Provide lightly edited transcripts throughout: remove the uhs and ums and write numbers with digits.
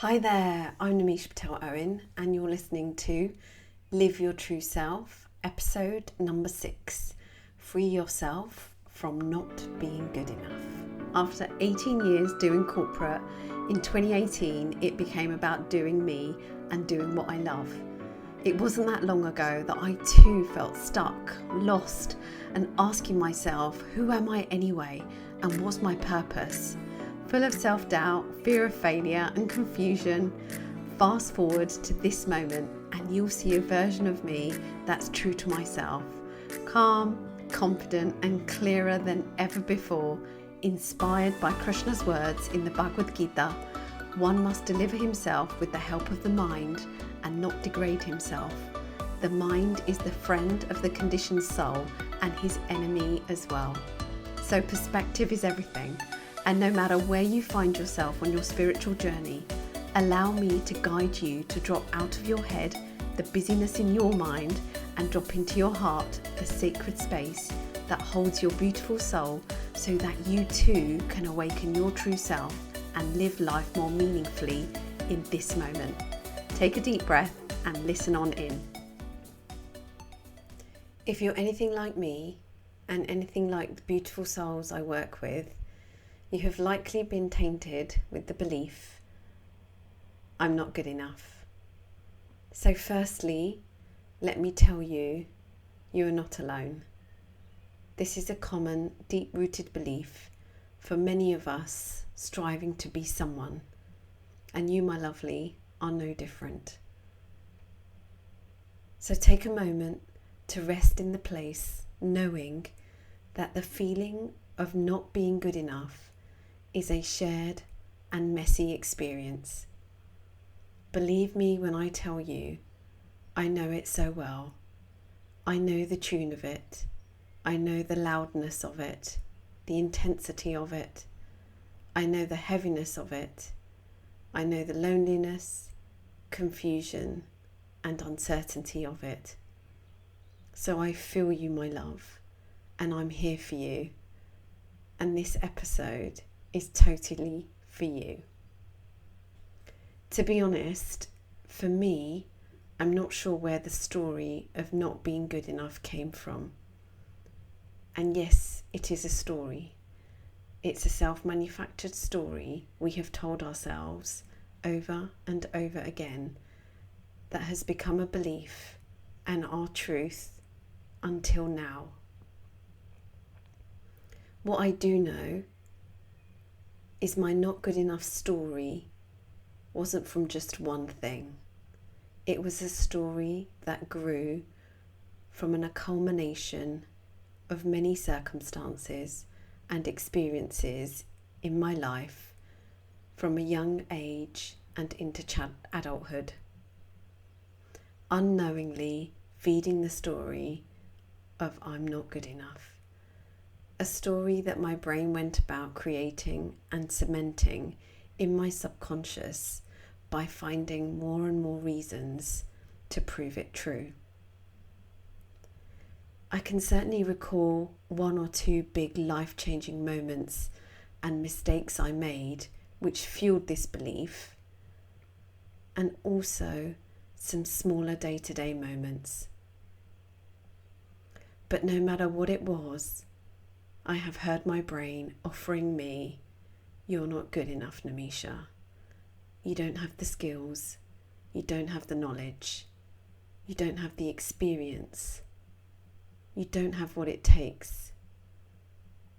Hi there, I'm Namish Patel Owen, and you're listening to Live Your True Self, episode number 6 Free Yourself from Not Being Good Enough. After 18 years doing corporate, in 2018 it became about doing me and doing what I love. It wasn't that long ago that I too felt stuck, lost, and asking myself, who am I anyway, and what's my purpose? Full of self-doubt, fear of failure and confusion. Fast forward to this moment and you'll see a version of me that's true to myself. Calm, confident and clearer than ever before, inspired by Krishna's words in the Bhagavad Gita, one must deliver himself with the help of the mind and not degrade himself. The mind is the friend of the conditioned soul and his enemy as well. So perspective is everything. And no matter where you find yourself on your spiritual journey, allow me to guide you to drop out of your head the busyness in your mind and drop into your heart the sacred space that holds your beautiful soul so that you too can awaken your true self and live life more meaningfully in this moment. Take a deep breath and listen on in. If you're anything like me and anything like the beautiful souls I work with, you have likely been tainted with the belief, I'm not good enough. So firstly, let me tell you, you are not alone. This is a common, deep-rooted belief for many of us striving to be someone, and you, my lovely, are no different. So take a moment to rest in the place, knowing that the feeling of not being good enough is a shared and messy experience. Believe me when I tell you, I know it so well. I know the tune of it. I know the loudness of it, the intensity of it. I know the heaviness of it. I know the loneliness, confusion, and uncertainty of it. So I feel you, my love, and I'm here for you. And this episode is totally for you. To be honest, for me, I'm not sure where the story of not being good enough came from. And yes, it is a story. It's a self-manufactured story we have told ourselves over and over again that has become a belief and our truth until now. What I do know is my not good enough story wasn't from just one thing. It was a story that grew from a culmination of many circumstances and experiences in my life from a young age and into adulthood. Unknowingly feeding the story of I'm not good enough. A story that my brain went about creating and cementing in my subconscious by finding more and more reasons to prove it true. I can certainly recall one or two big life-changing moments and mistakes I made which fueled this belief, and also some smaller day-to-day moments. But no matter what it was, I have heard my brain offering me, you're not good enough, Namisha. You don't have the skills. You don't have the knowledge. You don't have the experience. You don't have what it takes.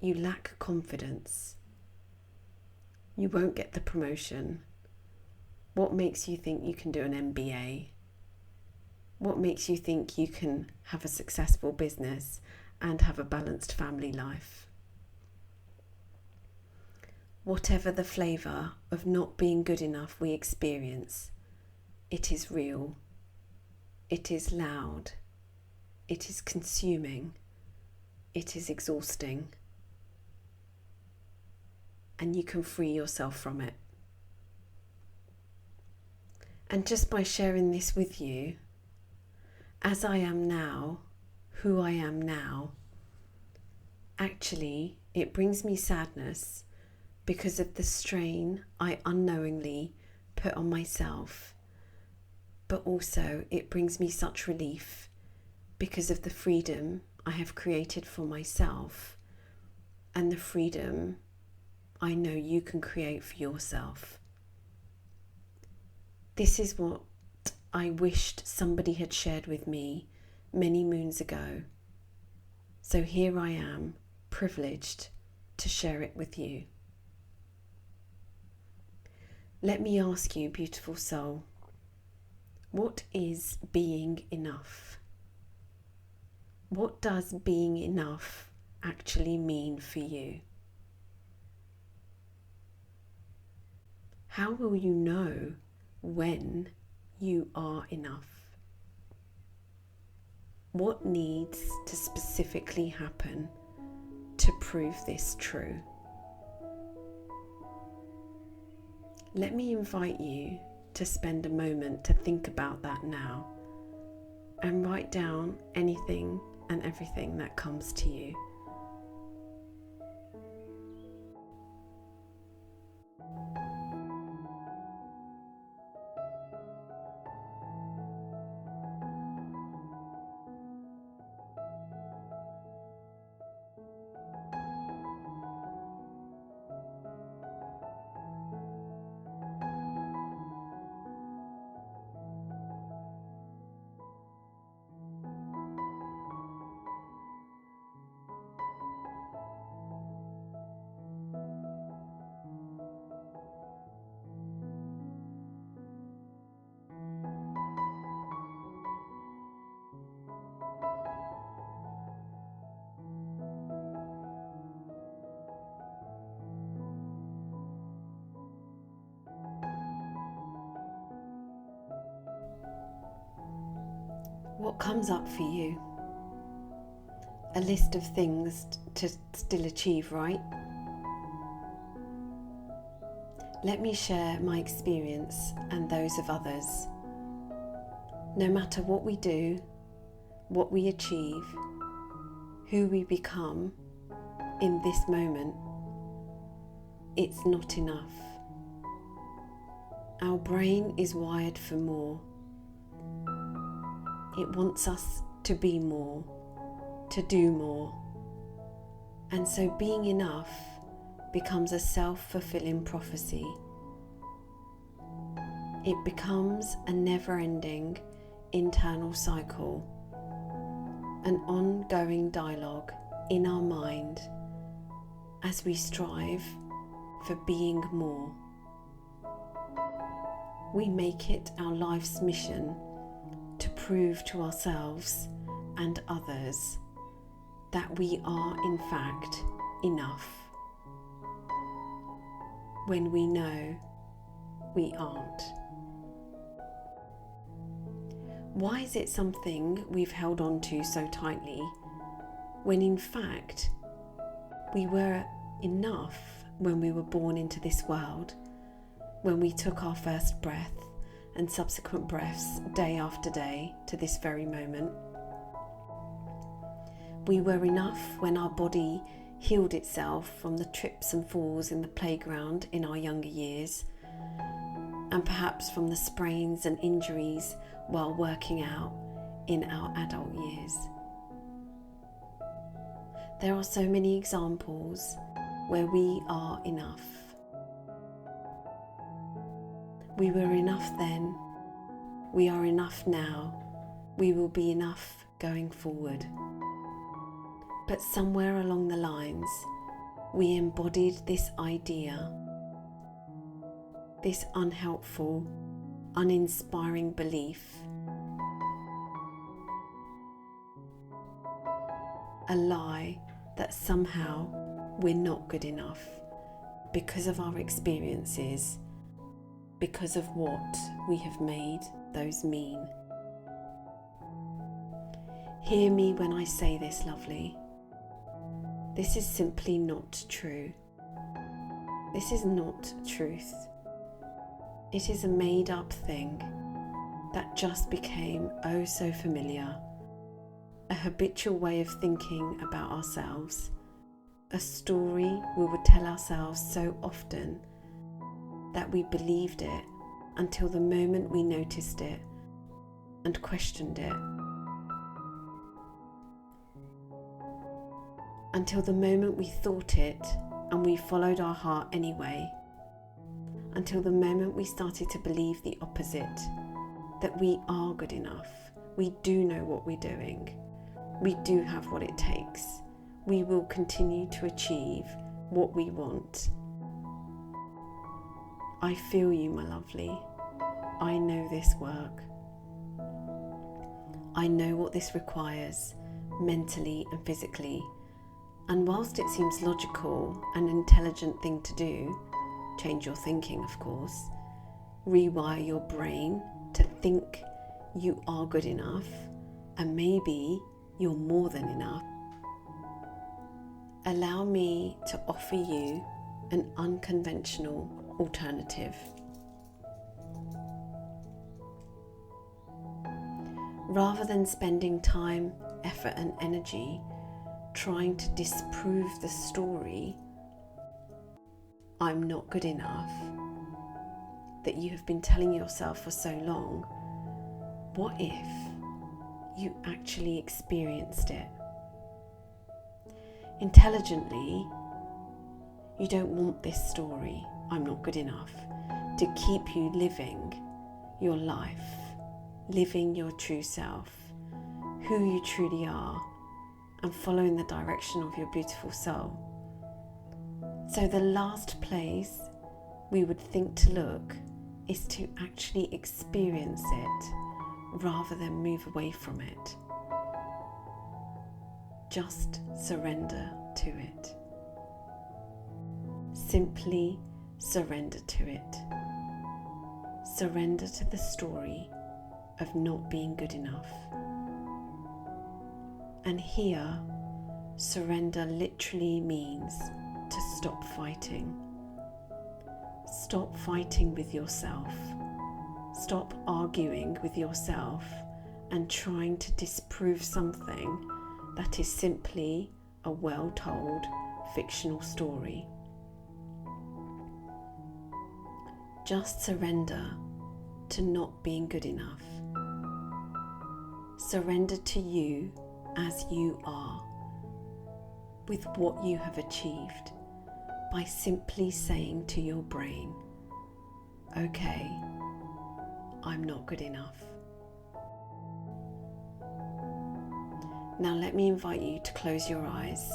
You lack confidence. You won't get the promotion. What makes you think you can do an MBA? What makes you think you can have a successful business and have a balanced family life? Whatever the flavour of not being good enough we experience, it is real, it is loud, it is consuming, it is exhausting, and you can free yourself from it. And just by sharing this with you, as I am now, who I am now, actually it brings me sadness because of the strain I unknowingly put on myself, but also it brings me such relief because of the freedom I have created for myself and the freedom I know you can create for yourself. This is what I wished somebody had shared with me many moons ago. So here I am, privileged to share it with you. Let me ask you, beautiful soul, what is being enough? What does being enough actually mean for you? How will you know when you are enough? What needs to specifically happen to prove this true? Let me invite you to spend a moment to think about that now and write down anything and everything that comes to you. What comes up for you? A list of things to still achieve, right? Let me share my experience and those of others. No matter what we do, what we achieve, who we become in this moment, it's not enough. Our brain is wired for more. It wants us to be more, to do more. And so being enough becomes a self-fulfilling prophecy. It becomes a never-ending internal cycle, an ongoing dialogue in our mind as we strive for being more. We make it our life's mission to prove to ourselves and others that we are in fact enough, when we know we aren't. Why is it something we've held on to so tightly, when in fact we were enough when we were born into this world, when we took our first breath and subsequent breaths day after day to this very moment? We were enough when our body healed itself from the trips and falls in the playground in our younger years, and perhaps from the sprains and injuries while working out in our adult years. There are so many examples where we are enough. We were enough then, we are enough now, we will be enough going forward. But somewhere along the lines, we embodied this idea, this unhelpful, uninspiring belief, a lie that somehow we're not good enough because of our experiences, because of what we have made those mean. Hear me when I say this, lovely. This is simply not true. This is not truth. It is a made-up thing that just became oh so familiar, a habitual way of thinking about ourselves, a story we would tell ourselves so often that we believed it until the moment we noticed it and questioned it. Until the moment we thought it and we followed our heart anyway. Until the moment we started to believe the opposite, that we are good enough, we do know what we're doing, we do have what it takes, we will continue to achieve what we want. I feel you, my lovely. I know this work. I know what this requires, mentally and physically. And whilst it seems logical and an intelligent thing to do, change your thinking, of course, rewire your brain to think you are good enough and maybe you're more than enough. Allow me to offer you an unconventional alternative. Rather than spending time, effort and energy trying to disprove the story, I'm not good enough, that you have been telling yourself for so long, what if you actually experienced it? Intelligently, you don't want this story, I'm not good enough, to keep you living your life, living your true self, who you truly are, and following the direction of your beautiful soul. So the last place we would think to look is to actually experience it rather than move away from it. Just surrender to it. Simply surrender to it. Surrender to the story of not being good enough. And here, surrender literally means to stop fighting. Stop fighting with yourself. Stop arguing with yourself and trying to disprove something that is simply a well-told fictional story. Just surrender to not being good enough. Surrender to you as you are, with what you have achieved, by simply saying to your brain, okay, I'm not good enough. Now let me invite you to close your eyes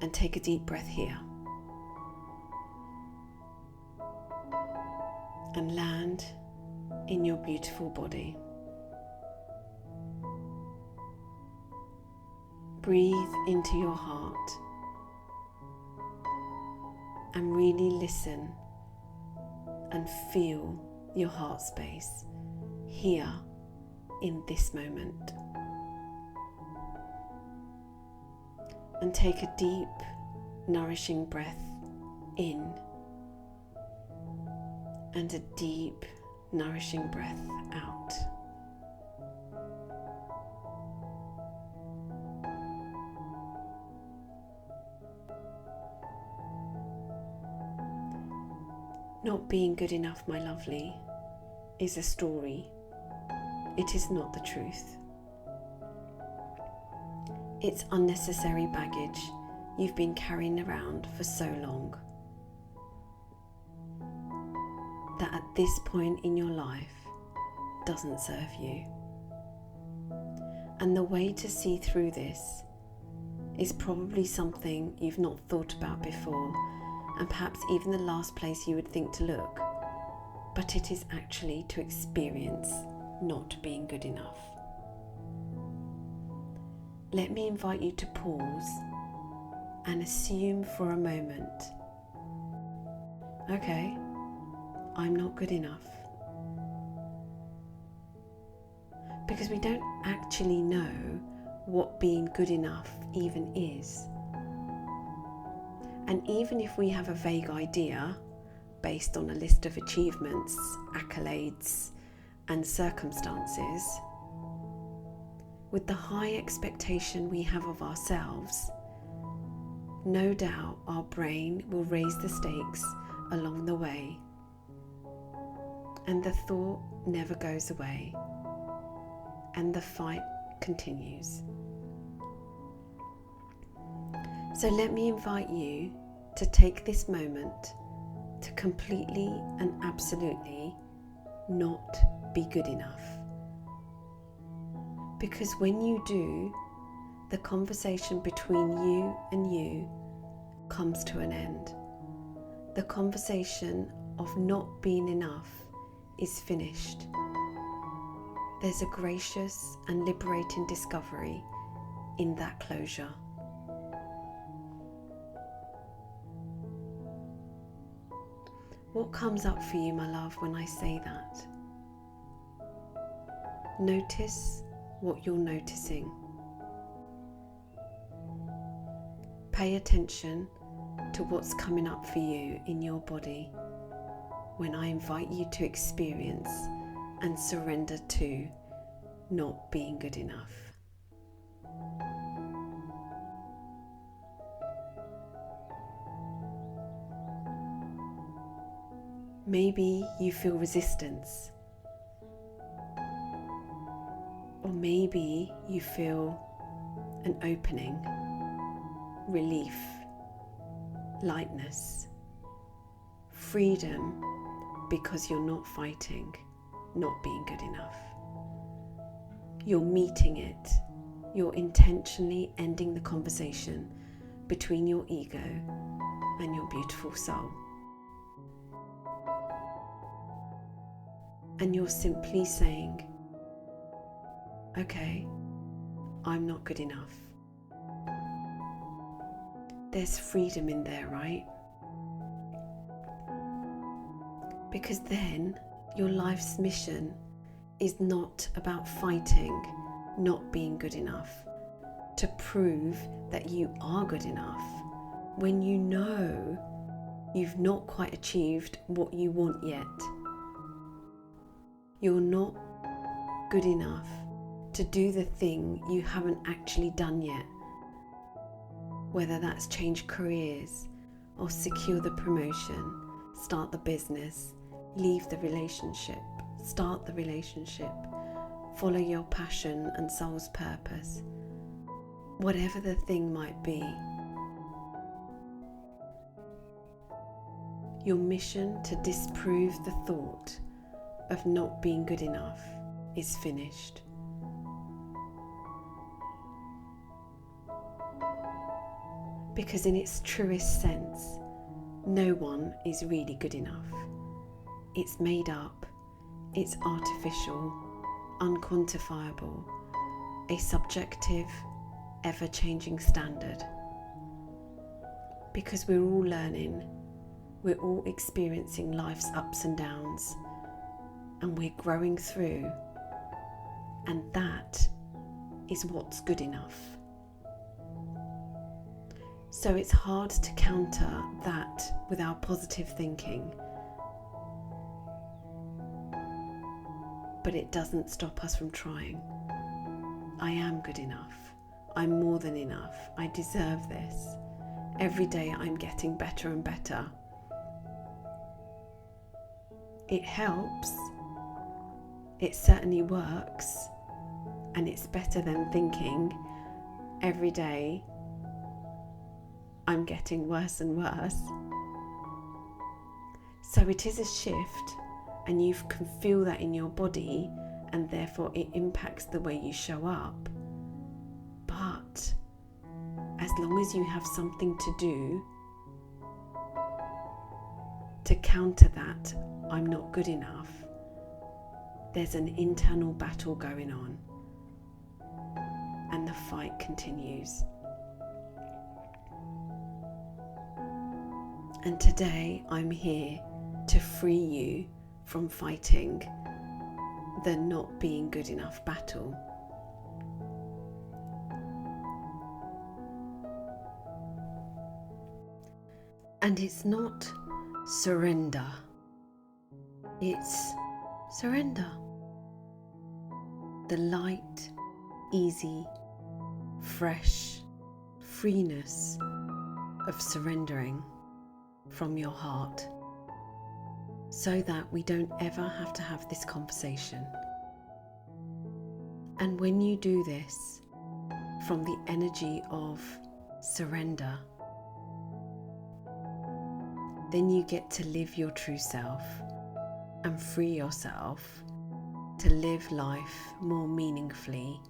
and take a deep breath here. And land in your beautiful body. Breathe into your heart and really listen and feel your heart space here in this moment. And take a deep, nourishing breath in and a deep, nourishing breath out. Not being good enough, my lovely, is a story. It is not the truth. It's unnecessary baggage you've been carrying around for so long that at this point in your life doesn't serve you. And the way to see through this is probably something you've not thought about before, and perhaps even the last place you would think to look, but it is actually to experience not being good enough. Let me invite you to pause and assume for a moment, okay, I'm not good enough. Because we don't actually know what being good enough even is. And even if we have a vague idea based on a list of achievements, accolades, and circumstances, with the high expectation we have of ourselves, no doubt our brain will raise the stakes along the way. and the thought never goes away, and the fight continues. So let me invite you to take this moment to completely and absolutely not be good enough. Because when you do, the conversation between you and you comes to an end. The conversation of not being enough is finished. There's a gracious and liberating discovery in that closure. What comes up for you, my love, when I say that? Notice what you're noticing. Pay attention to what's coming up for you in your body when I invite you to experience and surrender to not being good enough. Maybe you feel resistance, or maybe you feel an opening, relief, lightness, freedom, because you're not fighting, not being good enough. You're meeting it. You're intentionally ending the conversation between your ego and your beautiful soul. And you're simply saying, okay, I'm not good enough. There's freedom in there, right? Because then your life's mission is not about fighting, not being good enough, to prove that you are good enough when you know you've not quite achieved what you want yet. You're not good enough to do the thing you haven't actually done yet, whether that's change careers or secure the promotion, start the business, leave the relationship, start the relationship, follow your passion and soul's purpose, whatever the thing might be. Your mission to disprove the thought of not being good enough is finished. Because in its truest sense, no one is really good enough. It's made up, it's artificial, unquantifiable, a subjective, ever-changing standard. Because we're all learning, we're all experiencing life's ups and downs, and we're growing through, and that is what's good enough. So it's hard to counter that with our positive thinking, but it doesn't stop us from trying. I am good enough. I'm more than enough. I deserve this. Every day I'm getting better and better. It helps. It certainly works, and it's better than thinking every day I'm getting worse and worse. So it is a shift, and you can feel that in your body, and therefore it impacts the way you show up. But as long as you have something to do to counter that, I'm not good enough, there's an internal battle going on, and the fight continues. And today I'm here to free you from fighting the not being good enough battle. And it's not surrender, it's surrender. The light, easy, fresh freeness of surrendering from your heart. so that we don't ever have to have this conversation. And when you do this from the energy of surrender, then you get to live your true self and free yourself to live life more meaningfully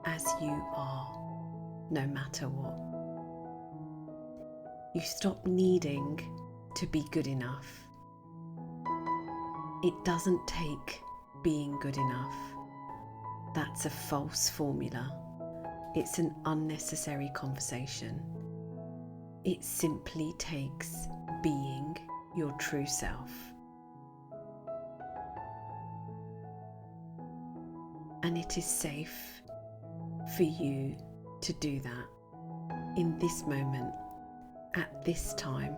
as you are, no matter what. You stop needing to be good enough. It doesn't take being good enough. That's a false formula. It's an unnecessary conversation. It simply takes being your true self. And it is safe for you to do that in this moment, at this time,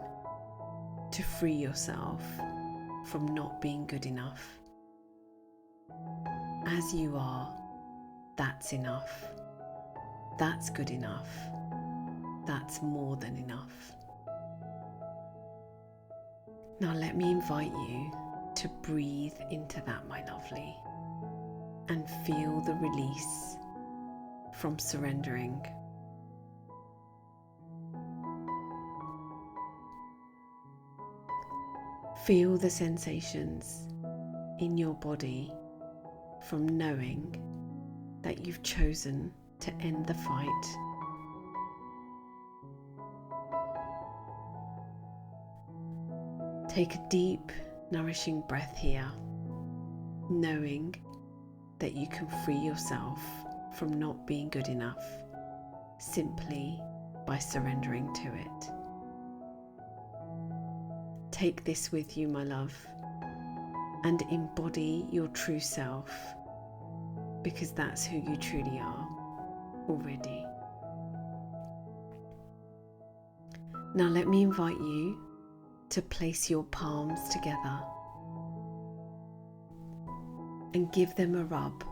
to free yourself from not being good enough. As you are, that's enough. That's good enough. That's more than enough. Now let me invite you to breathe into that, my lovely, and feel the release from surrendering. Feel the sensations in your body from knowing that you've chosen to end the fight. Take a deep, nourishing breath here, knowing that you can free yourself from not being good enough simply by surrendering to it. Take this with you, my love, and embody your true self, because that's who you truly are already. Now let me invite you to place your palms together and give them a rub,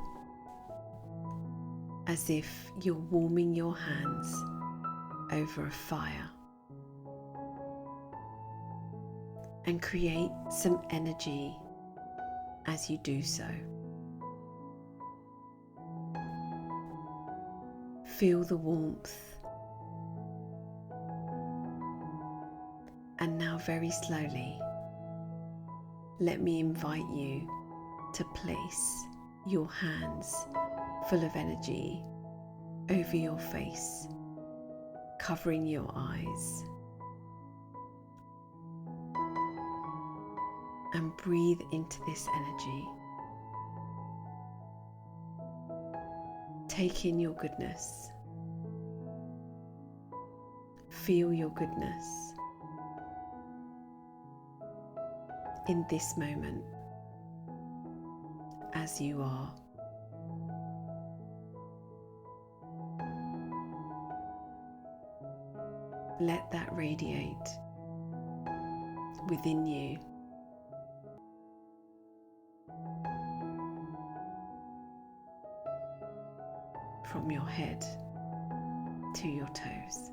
as if you're warming your hands over a fire, and create some energy as you do so. Feel the warmth. And now very slowly, let me invite you to place your hands full of energy over your face, covering your eyes. And breathe into this energy. Take in your goodness. Feel your goodness in this moment as you are. Let that radiate within you. From your head to your toes.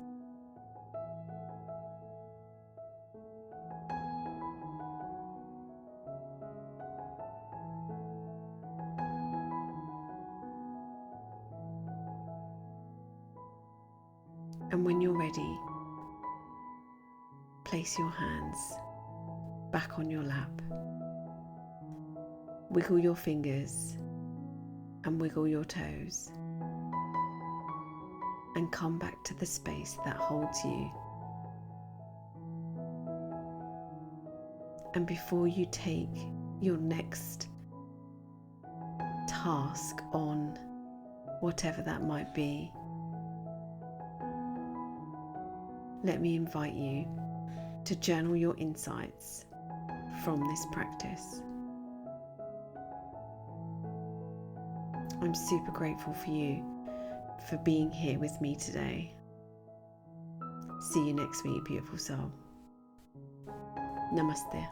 And when you're ready, place your hands back on your lap. Wiggle your fingers and wiggle your toes. And come back to the space that holds you. And before you take your next task on, whatever that might be, let me invite you to journal your insights from this practice. I'm super grateful for you for being here with me today. See you next week, beautiful soul. Namaste.